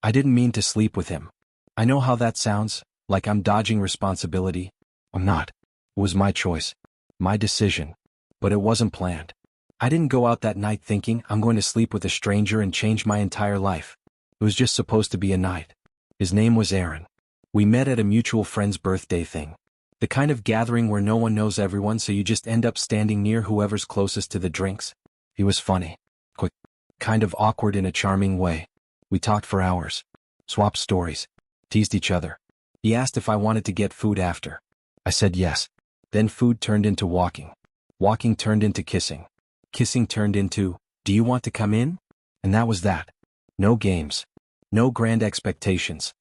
I didn't mean to sleep with him. I know how that sounds, like I'm dodging responsibility. I'm not. It was my choice. My decision. But it wasn't planned. I didn't go out that night thinking I'm going to sleep with a stranger and change my entire life. It was just supposed to be a night. His name was Aaron. We met at a mutual friend's birthday thing. The kind of gathering where no one knows everyone, so you just end up standing near whoever's closest to the drinks. He was funny. Quick. Kind of awkward in a charming way. We talked for hours. Swapped stories. Teased each other. He asked if I wanted to get food after. I said yes. Then food turned into walking. Walking turned into kissing. Kissing turned into, "Do you want to come in?" And that was that. No games. No grand expectations.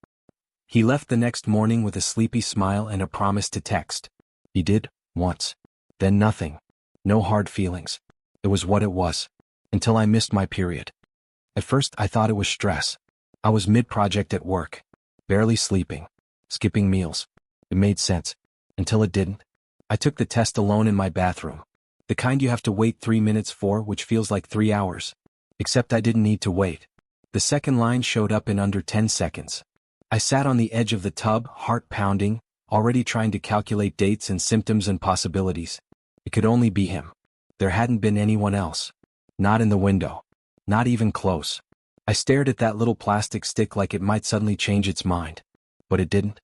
He left the next morning with a sleepy smile and a promise to text. He did, once. Then nothing. No hard feelings. It was what it was. Until I missed my period. At first I thought it was stress. I was mid-project at work. Barely sleeping. Skipping meals. It made sense. Until it didn't. I took the test alone in my bathroom. The kind you have to wait 3 minutes for, which feels like 3 hours. Except I didn't need to wait. The second line showed up in under 10 seconds. I sat on the edge of the tub, heart pounding, already trying to calculate dates and symptoms and possibilities. It could only be him. There hadn't been anyone else. Not in the window. Not even close. I stared at that little plastic stick like it might suddenly change its mind. But it didn't.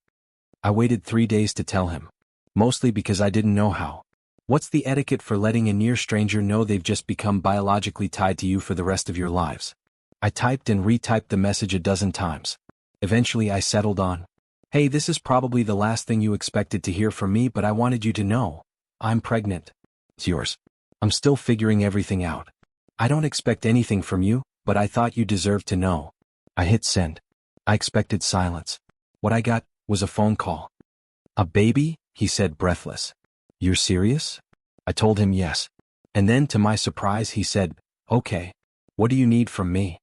I waited 3 days to tell him. Mostly because I didn't know how. What's the etiquette for letting a near stranger know they've just become biologically tied to you for the rest of your lives? I typed and retyped the message a dozen times. Eventually I settled on, "Hey, this is probably the last thing you expected to hear from me, but I wanted you to know. I'm pregnant. It's yours. I'm still figuring everything out. I don't expect anything from you, but I thought you deserved to know." I hit send. I expected silence. What I got was a phone call. "A baby?" he said, breathless. "You're serious?" I told him yes. And then, to my surprise, he said, "Okay. What do you need from me?"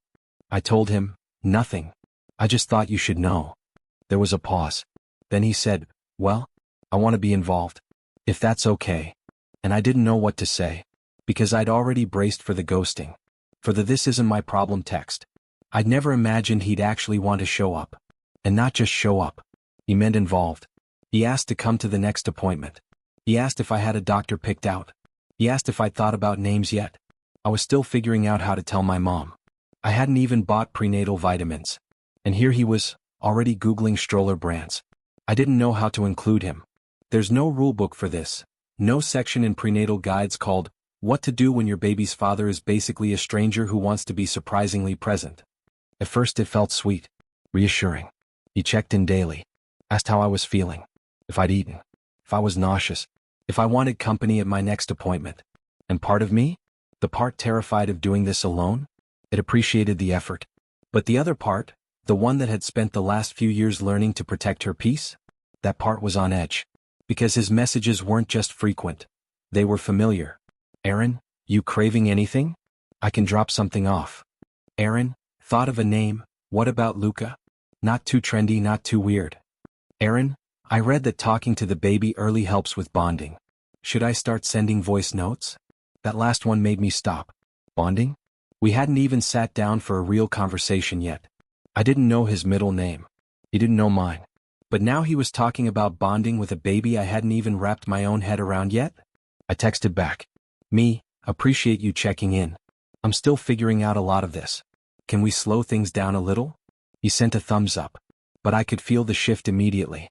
I told him, "Nothing. I just thought you should know." There was a pause. Then he said, "Well, I want to be involved. If that's okay." And I didn't know what to say. Because I'd already braced for the ghosting. For the "this isn't my problem" text. I'd never imagined he'd actually want to show up. And not just show up. He meant involved. He asked to come to the next appointment. He asked if I had a doctor picked out. He asked if I'd thought about names yet. I was still figuring out how to tell my mom. I hadn't even bought prenatal vitamins. And here he was, already Googling stroller brands. I didn't know how to include him. There's no rulebook for this. No section in prenatal guides called, "What to do when your baby's father is basically a stranger who wants to be surprisingly present." At first it felt sweet. Reassuring. He checked in daily. Asked how I was feeling. If I'd eaten. If I was nauseous. If I wanted company at my next appointment. And part of me? The part terrified of doing this alone? It appreciated the effort. But the other part, the one that had spent the last few years learning to protect her peace? That part was on edge. Because his messages weren't just frequent. They were familiar. "Aaron, you craving anything? I can drop something off." Aaron, thought of a name. What about Luca? Not too trendy, not too weird. Aaron, I read that talking to the baby early helps with bonding. Should I start sending voice notes? That last one made me stop. Bonding? We hadn't even sat down for a real conversation yet. I didn't know his middle name. He didn't know mine. But now he was talking about bonding with a baby I hadn't even wrapped my own head around yet? I texted back. "Me, appreciate you checking in. I'm still figuring out a lot of this. Can we slow things down a little?" He sent a thumbs up. But I could feel the shift immediately.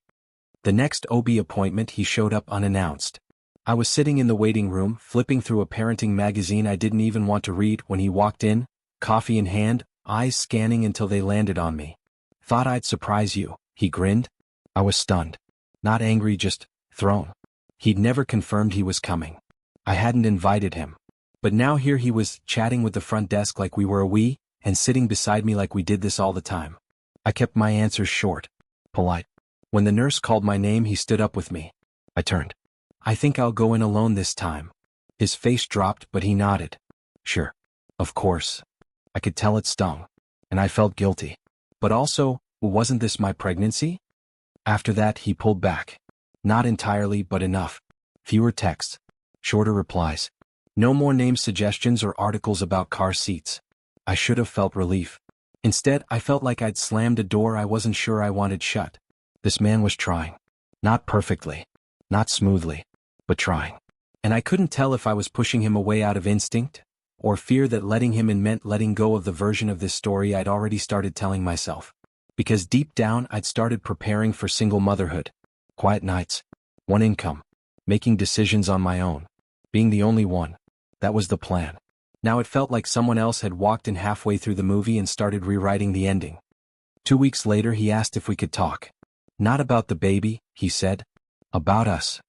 The next OB appointment he showed up unannounced. I was sitting in the waiting room, flipping through a parenting magazine I didn't even want to read when he walked in, coffee in hand, eyes scanning until they landed on me. "Thought I'd surprise you," he grinned. I was stunned. Not angry, just thrown. He'd never confirmed he was coming. I hadn't invited him. But now here he was, chatting with the front desk like we were a we, and sitting beside me like we did this all the time. I kept my answers short. Polite. When the nurse called my name, he stood up with me. I turned. "I think I'll go in alone this time." His face dropped, but he nodded. "Sure. Of course." I could tell it stung. And I felt guilty. But also, wasn't this my pregnancy? After that, he pulled back. Not entirely, but enough. Fewer texts. Shorter replies. No more name suggestions or articles about car seats. I should have felt relief. Instead, I felt like I'd slammed a door I wasn't sure I wanted shut. This man was trying. Not perfectly. Not smoothly. But trying. And I couldn't tell if I was pushing him away out of instinct, or fear that letting him in meant letting go of the version of this story I'd already started telling myself. Because deep down I'd started preparing for single motherhood. Quiet nights. One income. Making decisions on my own. Being the only one. That was the plan. Now it felt like someone else had walked in halfway through the movie and started rewriting the ending. 2 weeks later he asked if we could talk. Not about the baby, he said. About us.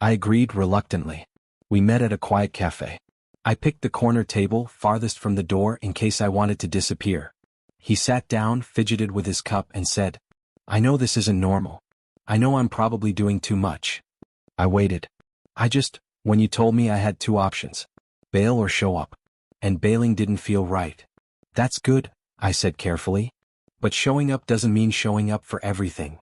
I agreed reluctantly. We met at a quiet cafe. I picked the corner table farthest from the door in case I wanted to disappear. He sat down, fidgeted with his cup and said, I know this isn't normal. I know I'm probably doing too much. I waited. When you told me I had 2 options. Bail or show up. And bailing didn't feel right. That's good, I said carefully. But showing up doesn't mean showing up for everything.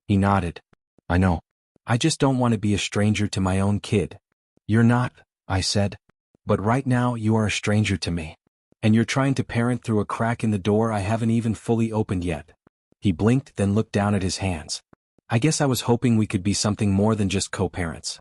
He nodded. I know. I just don't want to be a stranger to my own kid. You're not, I said. But right now you are a stranger to me. And you're trying to parent through a crack in the door I haven't even fully opened yet. He blinked, then looked down at his hands. I guess I was hoping we could be something more than just co-parents.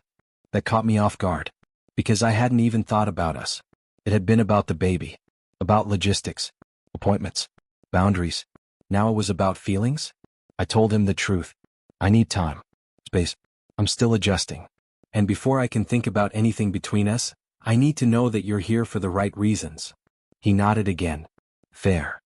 That caught me off guard. Because I hadn't even thought about us. It had been about the baby. About logistics. Appointments. Boundaries. Now it was about feelings? I told him the truth. I need time. Space. I'm still adjusting. And before I can think about anything between us, I need to know that you're here for the right reasons. He nodded again. Fair.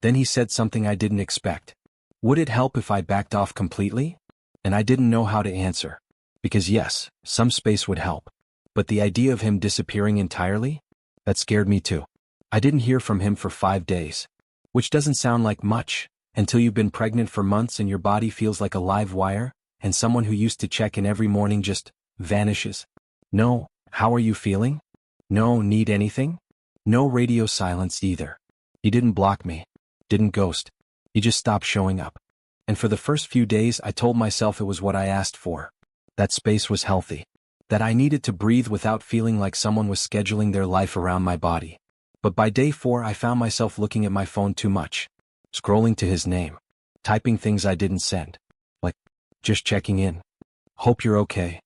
Then he said something I didn't expect. Would it help if I backed off completely? And I didn't know how to answer. Because yes, some space would help. But the idea of him disappearing entirely? That scared me too. I didn't hear from him for 5 days. Which doesn't sound like much, until you've been pregnant for months and your body feels like a live wire, and someone who used to check in every morning just vanishes. No, how are you feeling? No, need anything? No radio silence either. He didn't block me. Didn't ghost. He just stopped showing up. And for the first few days I told myself it was what I asked for. That space was healthy. That I needed to breathe without feeling like someone was scheduling their life around my body. But by day 4 I found myself looking at my phone too much. Scrolling to his name. Typing things I didn't send. Like, just checking in. Hope you're okay.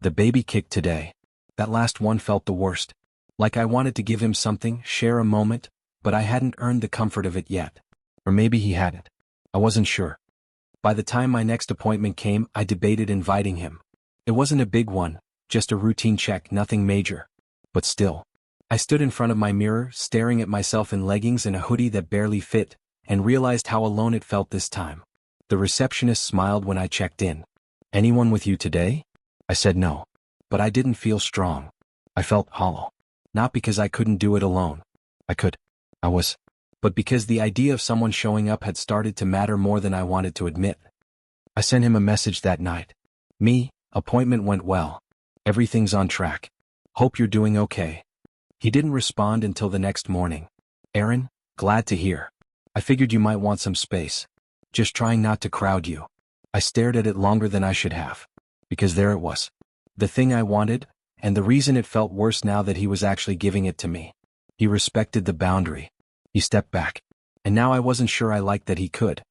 The baby kicked today. That last one felt the worst. Like I wanted to give him something, share a moment, but I hadn't earned the comfort of it yet. Or maybe he hadn't. I wasn't sure. By the time my next appointment came, I debated inviting him. It wasn't a big one, just a routine check, nothing major. But still. I stood in front of my mirror, staring at myself in leggings and a hoodie that barely fit, and realized how alone it felt this time. The receptionist smiled when I checked in. Anyone with you today? I said no. But I didn't feel strong. I felt hollow. Not because I couldn't do it alone. I was. But because the idea of someone showing up had started to matter more than I wanted to admit. I sent him a message that night. Me, appointment went well. Everything's on track. Hope you're doing okay. He didn't respond until the next morning. Aaron, glad to hear. I figured you might want some space. Just trying not to crowd you. I stared at it longer than I should have. Because there it was. The thing I wanted, and the reason it felt worse now that he was actually giving it to me. He respected the boundary. He stepped back. And now I wasn't sure I liked that he could.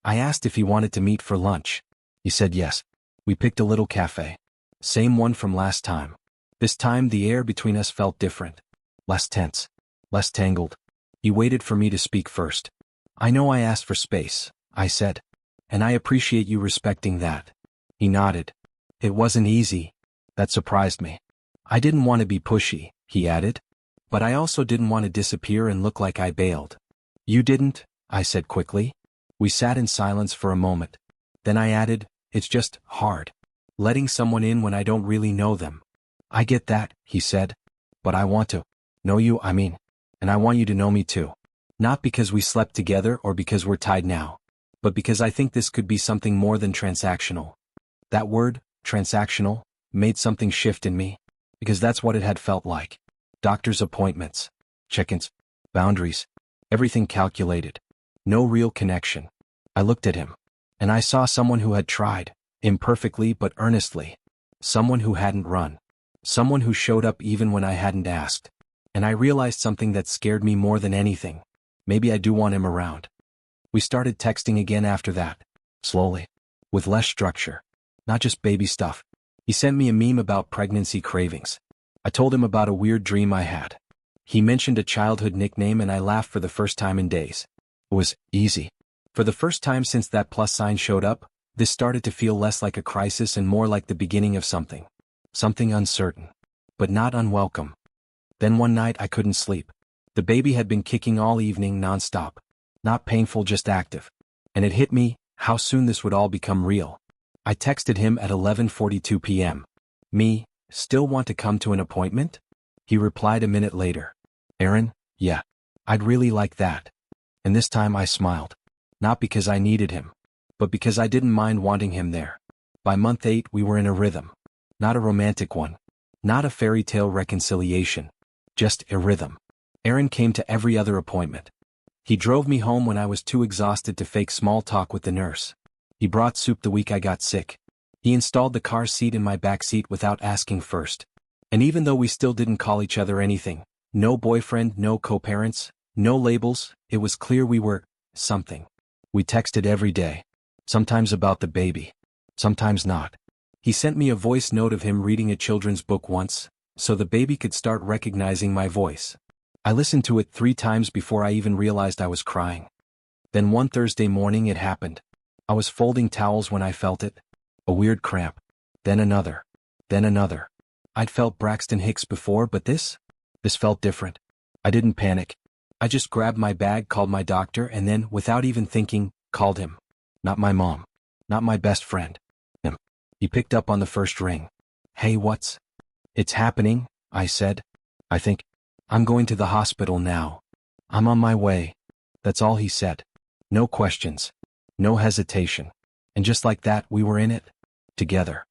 I asked if he wanted to meet for lunch. He said yes. We picked a little cafe. Same one from last time. This time the air between us felt different. Less tense. Less tangled. He waited for me to speak first. I know I asked for space, I said. And I appreciate you respecting that. He nodded. It wasn't easy. That surprised me. I didn't want to be pushy, he added. But I also didn't want to disappear and look like I bailed. You didn't, I said quickly. We sat in silence for a moment. Then I added, it's just hard. Letting someone in when I don't really know them. I get that, he said. But I want to know you, and I want you to know me too. Not because we slept together or because we're tied now. But because I think this could be something more than transactional. That word, transactional, made something shift in me. Because that's what it had felt like. Doctor's appointments. Check-ins. Boundaries. Everything calculated. No real connection. I looked at him. And I saw someone who had tried. Imperfectly but earnestly. Someone who hadn't run. Someone who showed up even when I hadn't asked. And I realized something that scared me more than anything. Maybe I do want him around. We started texting again after that. Slowly. With less structure. Not just baby stuff. He sent me a meme about pregnancy cravings. I told him about a weird dream I had. He mentioned a childhood nickname and I laughed for the first time in days. It was easy. For the first time since that plus sign showed up, this started to feel less like a crisis and more like the beginning of something. Something uncertain. But not unwelcome. Then one night I couldn't sleep. The baby had been kicking all evening non-stop. Not painful, just active. And it hit me, how soon this would all become real. I texted him at 11:42 p.m. Me, still want to come to an appointment? He replied a minute later. Aaron, yeah. I'd really like that. And this time I smiled. Not because I needed him. But because I didn't mind wanting him there. By month 8 we were in a rhythm. Not a romantic one. Not a fairy tale reconciliation. Just a rhythm. Aaron came to every other appointment. He drove me home when I was too exhausted to fake small talk with the nurse. He brought soup the week I got sick. He installed the car seat in my back seat without asking first. And even though we still didn't call each other anything, no boyfriend, no co-parents, no labels, it was clear we were something. We texted every day. Sometimes about the baby. Sometimes not. He sent me a voice note of him reading a children's book once, so the baby could start recognizing my voice. I listened to it 3 times before I even realized I was crying. Then one Thursday morning it happened. I was folding towels when I felt it. A weird cramp. Then another. Then another. I'd felt Braxton Hicks before, but this felt different. I didn't panic. I just grabbed my bag, called my doctor, and then, without even thinking, called him. Not my mom. Not my best friend. Him. He picked up on the first ring. Hey, what's? It's happening, I said. I think. I'm going to the hospital now. I'm on my way. That's all he said. No questions. No hesitation. And just like that, we were in it. Together.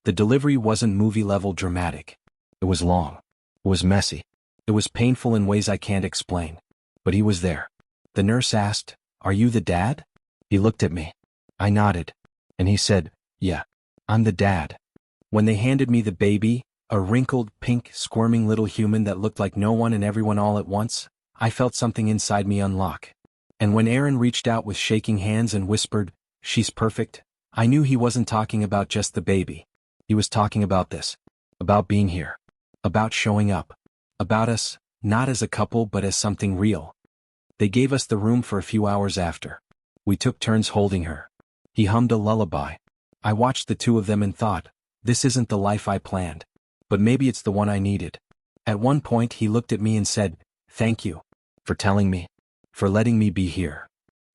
The delivery wasn't movie-level dramatic. It was long. It was messy. It was painful in ways I can't explain. But he was there. The nurse asked, "Are you the dad?" He looked at me. I nodded. And he said, "Yeah, I'm the dad." When they handed me the baby, a wrinkled, pink, squirming little human that looked like no one and everyone all at once, I felt something inside me unlock. And when Aaron reached out with shaking hands and whispered, "She's perfect," I knew he wasn't talking about just the baby. He was talking about this. About being here. About showing up. About us, not as a couple but as something real. They gave us the room for a few hours after. We took turns holding her. He hummed a lullaby. I watched the two of them and thought, this isn't the life I planned. But maybe it's the one I needed. At one point he looked at me and said, "Thank you. For telling me. For letting me be here."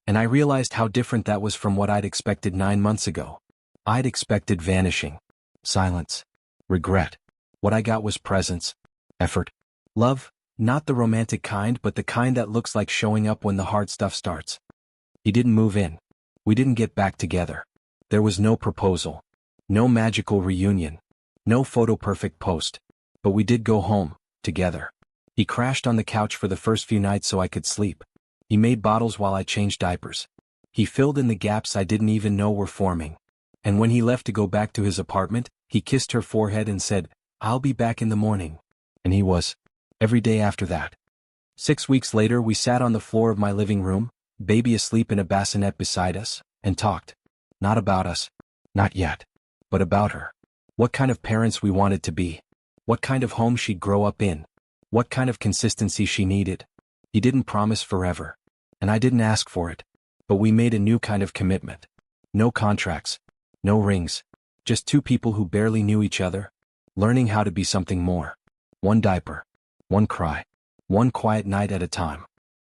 And I realized how different that was from what I'd expected 9 months ago. I'd expected vanishing. Silence. Regret. What I got was presence. Effort. Love, not the romantic kind but the kind that looks like showing up when the hard stuff starts. He didn't move in. We didn't get back together. There was no proposal. No magical reunion. No photo-perfect post. But we did go home, together. He crashed on the couch for the first few nights so I could sleep. He made bottles while I changed diapers. He filled in the gaps I didn't even know were forming. And when he left to go back to his apartment, he kissed her forehead and said, "I'll be back in the morning." And he was. Every day after that. 6 weeks later we sat on the floor of my living room, baby asleep in a bassinet beside us, and talked. Not about us. Not yet. But about her. What kind of parents we wanted to be. What kind of home she'd grow up in. What kind of consistency she needed. He didn't promise forever. And I didn't ask for it. But we made a new kind of commitment. No contracts. No rings. Just two people who barely knew each other. Learning how to be something more. One diaper. One cry. One quiet night at a time.